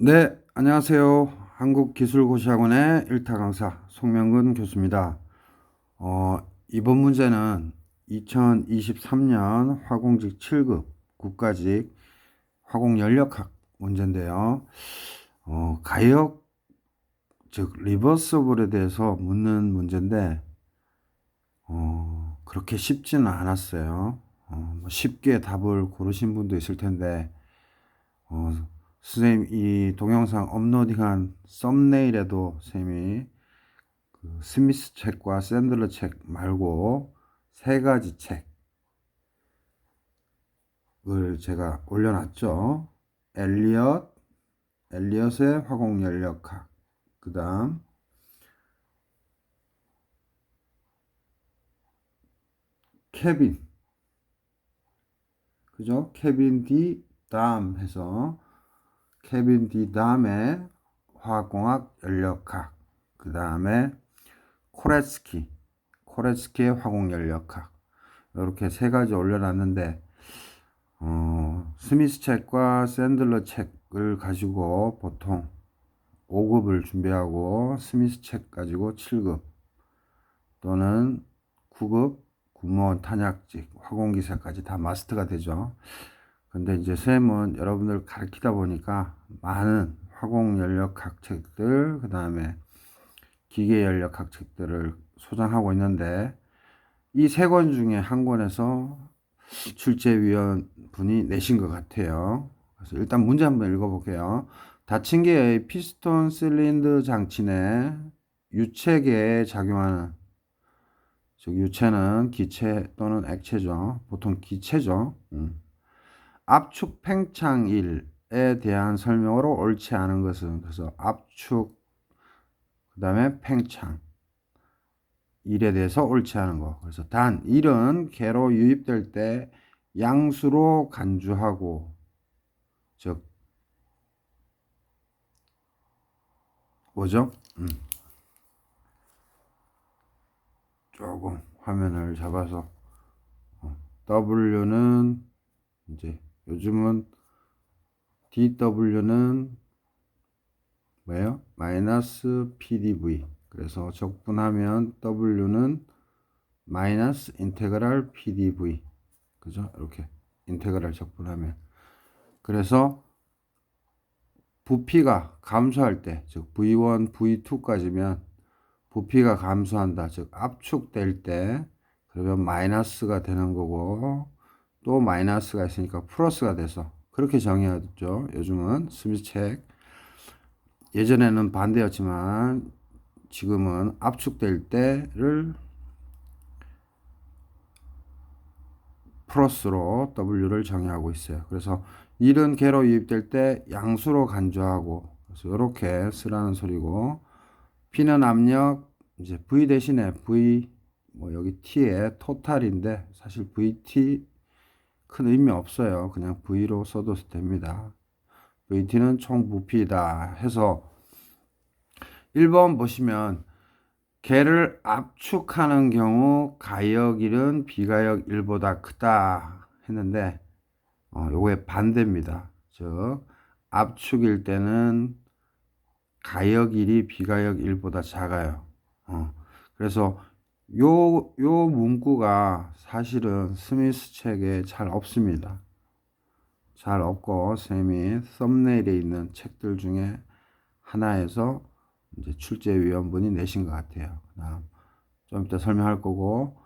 네, 안녕하세요. 한국기술고시학원의 일타 강사 송명근 교수입니다. 이번 문제는 2023년 화공직 7급 국가직 화공연력학 문제인데요. 가역, 즉 리버서블에 대해서 묻는 문제인데 그렇게 쉽지는 않았어요. 쉽게 답을 고르신 분도 있을 텐데 선생님 이 동영상 업로딩한 썸네일에도 선생님이 그 스미스 책과 샌들러 책 말고 세 가지 책을 제가 올려놨죠. 엘리엇의 화공연력학, 그 다음 케빈, 그죠? 케빈 디 담 해서 케빈 디 담의 화학공학 연력학, 그 다음에 코레츠키의 화공연력학, 이렇게 세 가지 올려놨는데 스미스 책과 샌들러 책을 가지고 보통 5급을 준비하고 스미스 책 가지고 7급 또는 9급 군무원 탄약직 화공기사까지 다 마스터가 되죠. 근데 이제 쌤은 여러분들 가르치다 보니까 많은 화공연력학 책들, 그 다음에 기계연력학 책들을 소장하고 있는데 이 세 권 중에 한 권에서 출제위원 분이 내신 것 같아요. 그래서 일단 문제 한번 읽어볼게요. 닫힌 개의 피스톤 실린더 장치 내 유체계에 작용하는, 즉 유체는 기체 또는 액체죠. 보통 기체죠. 압축 팽창일에 대한 설명으로 옳지 않은 것은, 그래서 압축 그 다음에 팽창 일에 대해서 옳지 않은 거. 그래서 단 일은 개로 유입될 때 양수로 간주하고, 즉 뭐죠? 조금 화면을 잡아서 W는 이제 요즘은 DW는 뭐예요? 마이너스 PDV. 그래서 적분하면 W는 마이너스 인테그랄 PDV. 그죠? 이렇게 인테그랄 적분하면. 그래서 부피가 감소할 때, 즉 V1, V2까지면 부피가 감소한다. 즉 압축될 때 그러면 마이너스가 되는 거고 또 마이너스가 있으니까 플러스가 돼서 그렇게 정의하죠. 요즘은 스미스 책. 예전에는 반대였지만 지금은 압축될 때를 플러스로 W를 정의하고 있어요. 그래서 1은 개로 유입될 때 양수로 간주하고, 그래서 이렇게 쓰라는 소리고, P는 압력, 이제 V 대신에 V, 뭐 여기 T의 토탈인데 사실 VT 큰 의미 없어요. 그냥 V로 써도 됩니다. VT는 총 부피다 해서 1번 보시면 개를 압축하는 경우 가역 1은 비가역 1보다 크다 했는데 요거의 반대입니다. 즉 압축일 때는 가역 1이 비가역 1보다 작아요. 그래서 요 문구가 사실은 스미스 책에 잘 없습니다. 잘 없고 쌤이 썸네일에 있는 책들 중에 하나에서 이제 출제위원분이 내신 것 같아요. 그다음 좀 이따 설명할 거고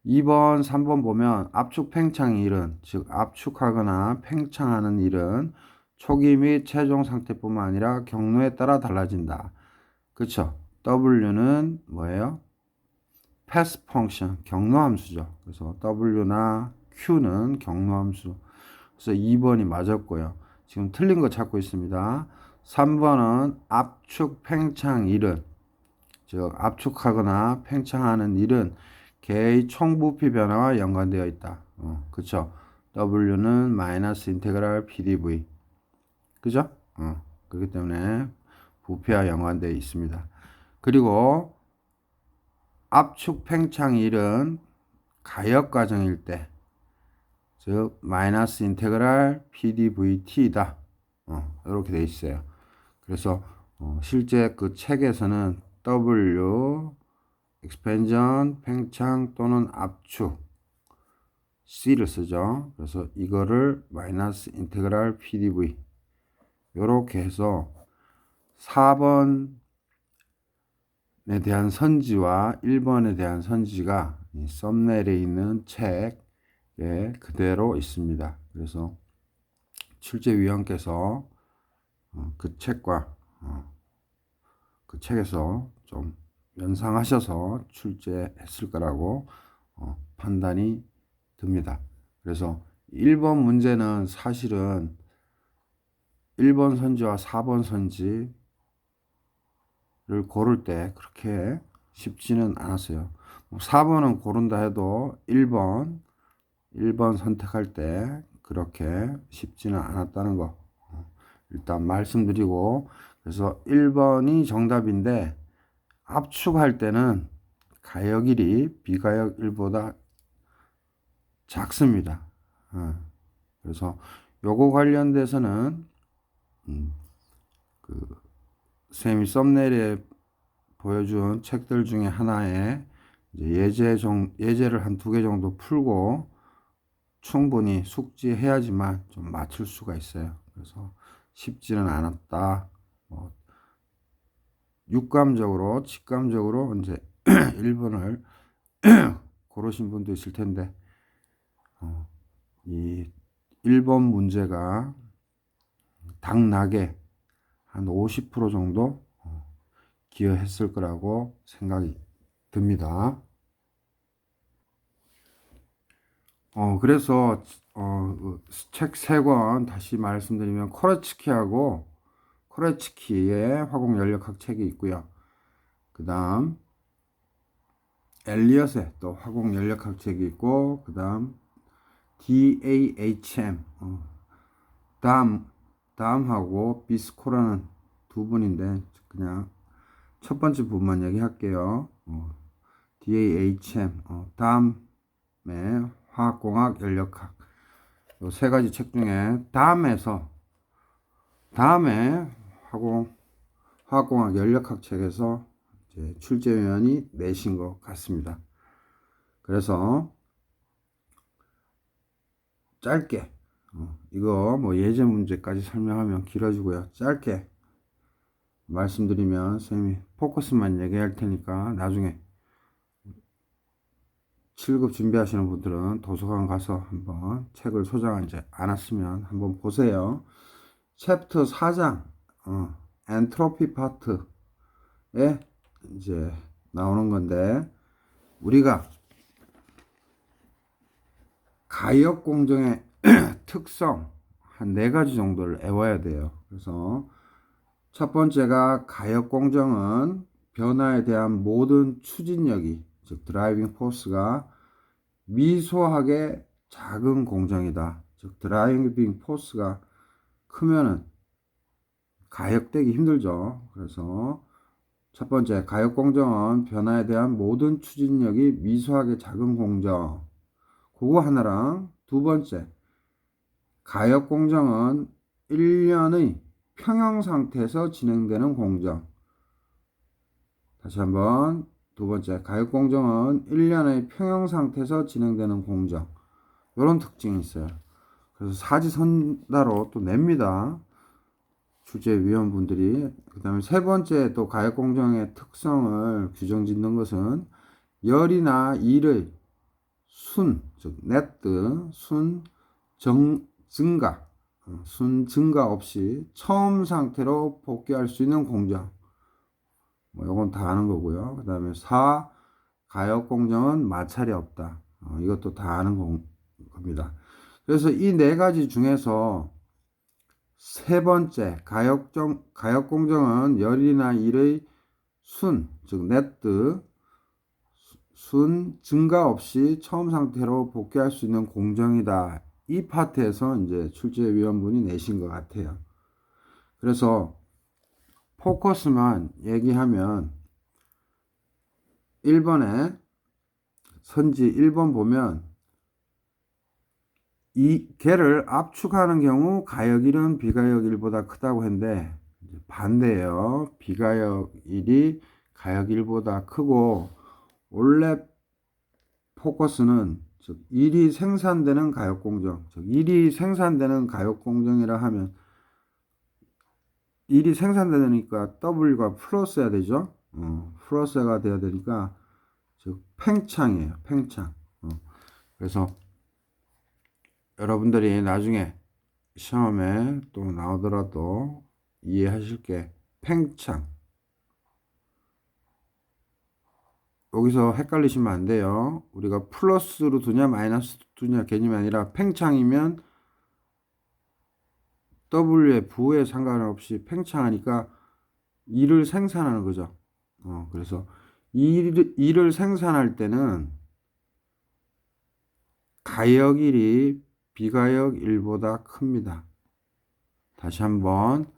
2번, 3번 보면 압축 팽창 일은, 즉 압축하거나 팽창하는 일은 초기 및 최종 상태뿐만 아니라 경로에 따라 달라진다. 그쵸? W는 뭐예요? 패스 펑션, 경로함수죠. 그래서 W나 Q는 경로함수. 그래서 2번이 맞았고요. 지금 틀린 거 찾고 있습니다. 3번은 압축 팽창 일은, 즉 압축하거나 팽창하는 일은 개의 총부피 변화와 연관되어 있다. 그쵸? W는 마이너스 인테그랄 PDV. 그죠? 그렇기 때문에 부피와 연관되어 있습니다. 그리고 압축 팽창 일은 가역 과정일 때, 즉 마이너스 인테그랄 PdVT다. 이렇게 돼 있어요. 그래서 실제 그 책에서는 W, expansion, 팽창 또는 압축, C를 쓰죠. 그래서 이거를 마이너스 인테그랄 PDV 요렇게 해서 4번에 대한 선지와 1번에 대한 선지가 이 썸네일에 있는 책에 그대로 있습니다. 그래서 출제위원께서 그 책과 그 책에서 좀 연상하셔서 출제했을 거라고 판단이 듭니다. 그래서 1번 문제는 사실은 1번 선지와 4번 선지를 고를 때 그렇게 쉽지는 않았어요. 4번은 고른다 해도 1번 선택할 때 그렇게 쉽지는 않았다는 거 일단 말씀드리고, 그래서 1번이 정답인데 압축할 때는 가역일이 비가역 1보다 작습니다. 그래서 요거 관련돼서는 쌤이 썸네일에 보여준 책들 중에 하나에 예제를 한 2개 정도 풀고 충분히 숙지해야지만 좀 맞출 수가 있어요. 그래서 쉽지는 않았다. 육감적으로, 직감적으로 이제 1번을 고르신 분도 있을 텐데, 이 1번 문제가 당락에 한 50% 정도 기여했을 거라고 생각이 듭니다. 그래서 책 3권 다시 말씀드리면 코레츠키의 화공 연력학 책이 있고요. 그 다음 엘리엇의 또 화공 연력학 책이 있고, 그 다음 DAHM 다음하고 비스코라는 두 분인데 그냥 첫 번째 부분만 얘기할게요. DAHM 다음에 화학공학 연력학 요 3가지 책 중에 다음에 화학공학 연력학 책에서 이제 출제위원이 내신 것 같습니다. 그래서 짧게 이거 뭐 예제 문제까지 설명하면 길어지고요. 짧게 말씀드리면 선생님이 포커스만 얘기할 테니까 나중에 7급 준비하시는 분들은 도서관 가서 한번 책을 소장하지 않았으면 한번 보세요. 챕터 4장 엔트로피 파트에 이제 나오는 건데, 우리가 가역 공정의 특성 한 4가지 정도를 외워야 돼요. 그래서 첫 번째가 가역 공정은 변화에 대한 모든 추진력이, 즉 드라이빙 포스가 미소하게 작은 공정이다. 즉 드라이빙 포스가 크면은 가역되기 힘들죠. 그래서 첫 번째, 가역 공정은 변화에 대한 모든 추진력이 미소하게 작은 공정. 그거 하나랑, 두 번째, 가역 공정은 1년의 평형 상태에서 진행되는 공정. 다시 한번, 두 번째, 가역 공정은 1년의 평형 상태에서 진행되는 공정. 이런 특징이 있어요. 그래서 사지선다로 또 냅니다. 출제위원분들이. 그 다음에 세 번째, 또 가역 공정의 특성을 규정 짓는 것은 열이나 일의 즉 네트 순 증가 없이 처음 상태로 복귀할 수 있는 공정. 이건 다 아는 거고요. 그 다음에 4, 가역 공정은 마찰이 없다. 이것도 다 아는 겁니다. 그래서 이 4가지 중에서 세 번째, 가역 공정은 열이나 일의 즉 네트 순 증가 없이 처음 상태로 복귀할 수 있는 공정이다. 이 파트에서 이제 출제위원분이 내신 것 같아요. 그래서 포커스만 얘기하면 1번에 선지 1번 보면 이 개를 압축하는 경우 가역일은 비가역일보다 크다고 했는데, 반대예요. 비가역 1이 가역 1보다 크고, 원래 포커스는 즉 1이 생산되는 가역 공정, 즉 1이 생산되는 가역 공정이라 하면 1이 생산되니까 W가 플러스야 되죠. 플러스가 돼야 되니까 즉 팽창이에요. 팽창. 그래서 여러분들이 나중에 시험에 또 나오더라도 이해하실 게 팽창. 여기서 헷갈리시면 안 돼요. 우리가 플러스로 두냐 마이너스 두냐 개념이 아니라 팽창이면 W의 부에 상관없이 팽창하니까 2를 생산하는 거죠. 그래서 2를 생산할 때는 가역 1이 비가역 1보다 큽니다. 다시 한번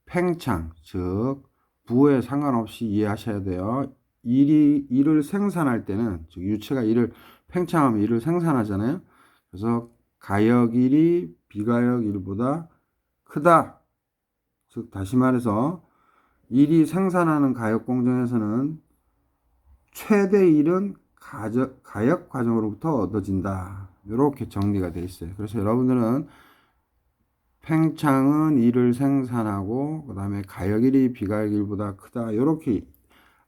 팽창, 즉 부에 상관없이 이해하셔야 돼요. 1을 생산할 때는, 즉 유체가 1을 팽창하면 1을 생산하잖아요. 그래서 가역 1이 비가역 1보다 크다. 즉 다시 말해서 1이 생산하는 가역 공정에서는 최대 1은 가역 과정으로부터 얻어진다. 이렇게 정리가 되어 있어요. 그래서 여러분들은 팽창은 1을 생산하고 그 다음에 가역 1이 비가역 1보다 크다. 이렇게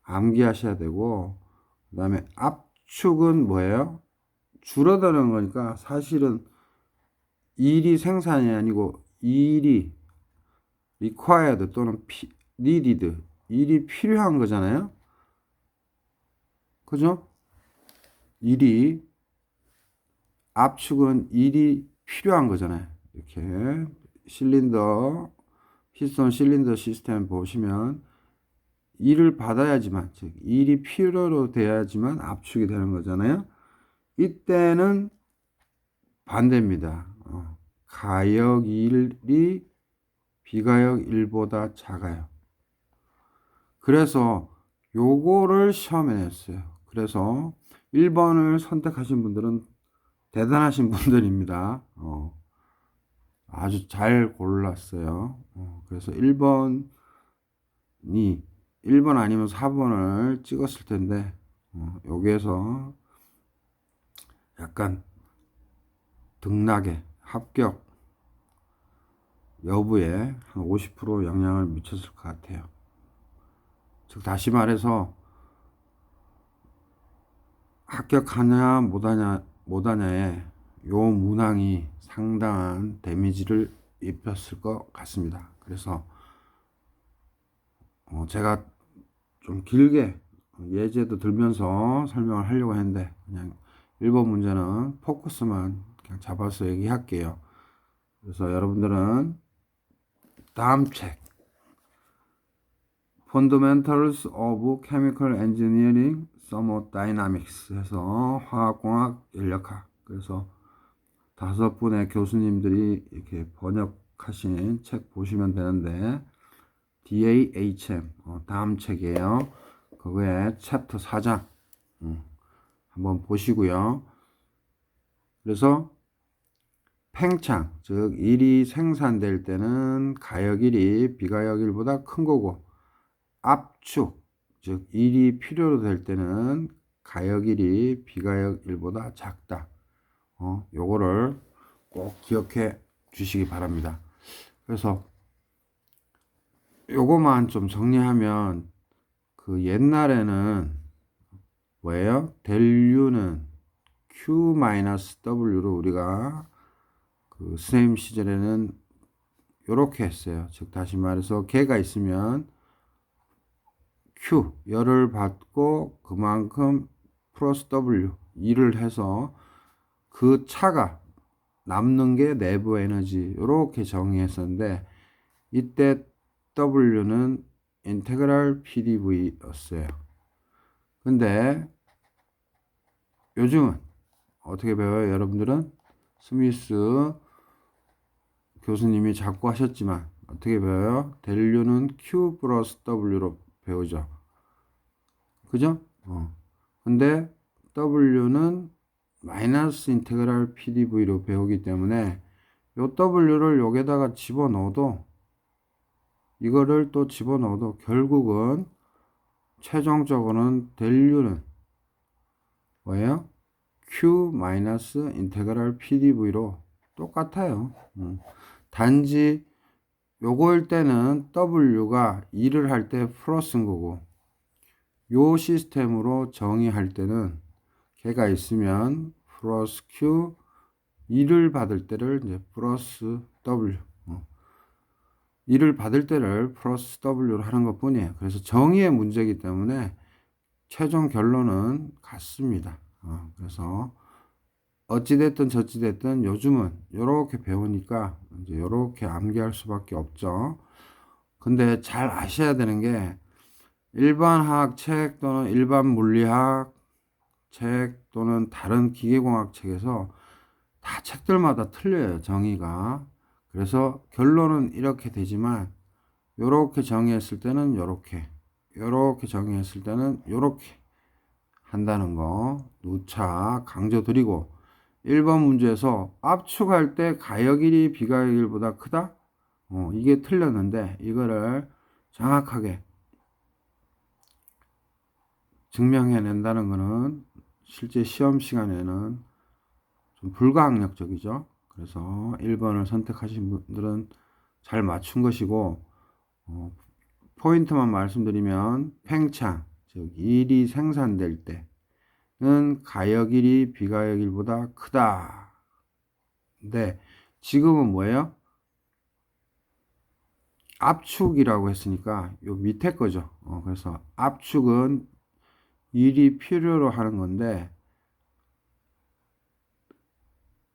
암기하셔야 되고, 그 다음에 압축은 뭐예요? 줄어드는 거니까 사실은 1이 생산이 아니고 1이 required 또는 needed, 1이 필요한 거잖아요. 그죠? 1이 압축은 1이 필요한 거잖아요. 이렇게 실린더 피스톤 실린더 시스템 보시면 1을 받아야지만, 즉 1이 필요로 돼야지만 압축이 되는 거잖아요. 이때는 반대입니다. 가역 1이 비가역 1보다 작아요. 그래서 요거를 시험에 냈어요. 그래서 1번을 선택하신 분들은 대단하신 분들입니다. 아주 잘 골랐어요. 그래서 1번 아니면 4번을 찍었을 텐데, 여기에서 약간 등락에 합격 여부에 한 50% 영향을 미쳤을 것 같아요. 즉 다시 말해서 합격하냐 못하냐에 요 문항이 상당한 데미지를 입혔을 것 같습니다. 그래서 제가 좀 길게 예제도 들면서 설명을 하려고 했는데 그냥 1번 문제는 포커스만 그냥 잡아서 얘기할게요. 그래서 여러분들은 다음 책 Fundamentals of Chemical Engineering Thermodynamics 해서 화학공학 연력학, 그래서 5분의 교수님들이 이렇게 번역하신 책 보시면 되는데 DAHM 다음 책이에요. 그거에 챕터 4장 한번 보시고요. 그래서 팽창, 즉 1이 생산될 때는 가역 1이 비가역 1보다 큰 거고, 압축, 즉 1이 필요로 될 때는 가역 1이 비가역 1보다 작다. 요거를 꼭 기억해 주시기 바랍니다. 그래서 요거만 좀 정리하면, 그 옛날에는 뭐예요? 델유는 Q-W로 우리가 그 선생님 시절에는 요렇게 했어요. 즉 다시 말해서 개가 있으면 Q 열을 받고 그만큼 플러스 W 2를 해서 그 차가 남는 게 내부 에너지, 이렇게 정의했었는데 이때 W는 인테그랄 PdV였어요. 근데 요즘은 어떻게 배워요? 여러분들은 스미스 교수님이 자꾸 하셨지만 어떻게 배워요? 델유는 Q 플러스 W로 배우죠. 그죠? 근데 W는 마이너스 인테그랄 PdV로 배우기 때문에 요 W를 여기다가 집어넣어도 이거를 또 집어넣어도 결국은 최종적으로는 밸류는 뭐예요? Q 마이너스 인테그랄 PDV로 똑같아요. 단지 요거일 때는 W가 일을 할 때 플러스인 거고, 요 시스템으로 정의할 때는 걔가 있으면 플러스 Q, 일을 받을 때를 이제 플러스 W, 일을 받을 때를 플러스 W로 하는 것 뿐이에요. 그래서 정의의 문제이기 때문에 최종 결론은 같습니다. 그래서 어찌됐든 저찌됐든 요즘은 이렇게 배우니까 이제 이렇게 암기할 수밖에 없죠. 근데 잘 아셔야 되는 게 일반 화학 책 또는 일반 물리학 책 또는 다른 기계공학 책에서 다 책들마다 틀려요, 정의가. 그래서 결론은 이렇게 되지만 요렇게 정의했을 때는 요렇게 정의했을 때는 요렇게 한다는 거 누차 강조드리고, 1번 문제에서 압축할 때 가역일이 비가역일보다 크다? 이게 틀렸는데 이거를 정확하게 증명해낸다는 것은 실제 시험 시간에는 좀 불가항력적이죠. 그래서 1번을 선택하신 분들은 잘 맞춘 것이고, 포인트만 말씀드리면 팽창, 즉 일이 생산될 때는 가역일이 비가역일보다 크다. 근데 지금은 뭐예요? 압축이라고 했으니까 요 밑에 거죠. 그래서 압축은 일이 필요로 하는 건데,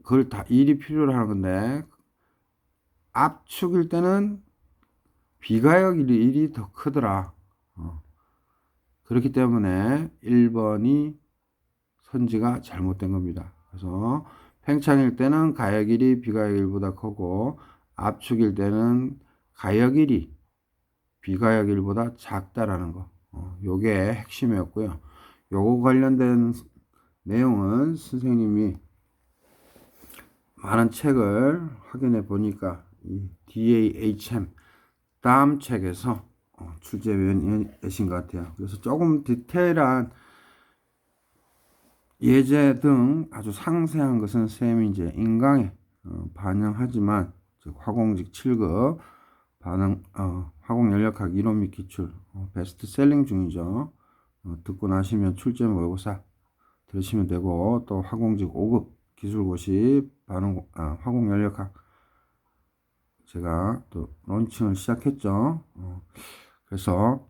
그걸 다 일이 필요로 하는 건데, 압축일 때는 비가역 일이 더 크더라. 그렇기 때문에 1번이 선지가 잘못된 겁니다. 그래서 팽창일 때는 가역일이 비가역일보다 크고, 압축일 때는 가역일이 비가역일보다 작다라는 거. 요게 핵심이었고요. 요거 관련된 내용은 선생님이 많은 책을 확인해 보니까 이 DAHM 다음 책에서 출제되신 것 같아요. 그래서 조금 디테일한 예제 등 아주 상세한 것은 쌤이 이제 인강에 반영하지만, 즉 화공직 7급 화공연력학 이론 및 기출 베스트셀링 중이죠. 듣고 나시면 출제 모의고사 들으시면 되고, 또 화공직 5급 기술고시 화공연력학 제가 또 론칭을 시작했죠. 그래서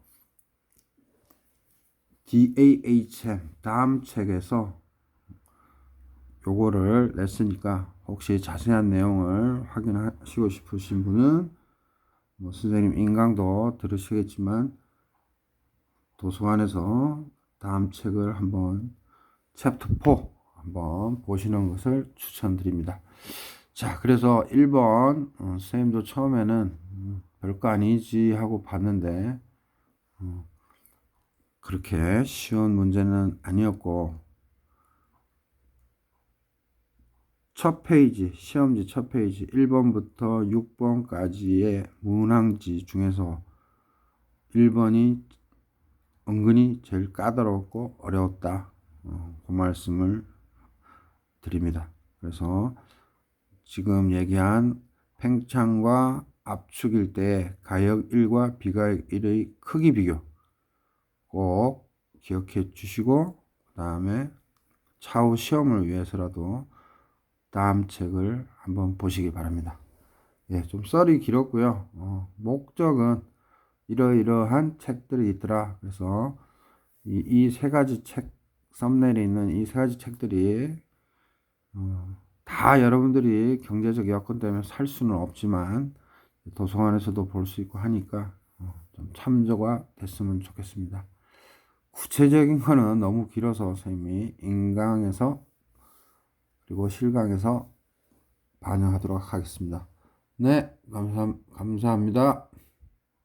DAHM 다음 책에서 요거를 냈으니까 혹시 자세한 내용을 확인하시고 싶으신 분은 선생님 인강도 들으시겠지만 도서관에서 다음 책을 한번 챕터 4 한번 보시는 것을 추천드립니다. 자, 그래서 1번 선생님도 처음에는 별거 아니지 하고 봤는데 그렇게 쉬운 문제는 아니었고, 첫 페이지, 시험지 첫 페이지 1번부터 6번까지의 문항지 중에서 1번이 은근히 제일 까다롭고 어려웠다. 그 말씀을 드립니다. 그래서 지금 얘기한 팽창과 압축일 때 가역 1과 비가역 1의 크기 비교 꼭 기억해 주시고, 그 다음에 차후 시험을 위해서라도 다음 책을 한번 보시기 바랍니다. 예, 좀 썰이 길었고요. 목적은 이러이러한 책들이 있더라. 그래서 이 세 가지 책, 썸네일에 있는 이 세 가지 책들이 다 여러분들이 경제적 여건 때문에 살 수는 없지만 도서관에서도 볼 수 있고 하니까 좀 참조가 됐으면 좋겠습니다. 구체적인 거는 너무 길어서 선생님이 인강에서 그리고 실강에서 반영하도록 하겠습니다. 네, 감사합니다.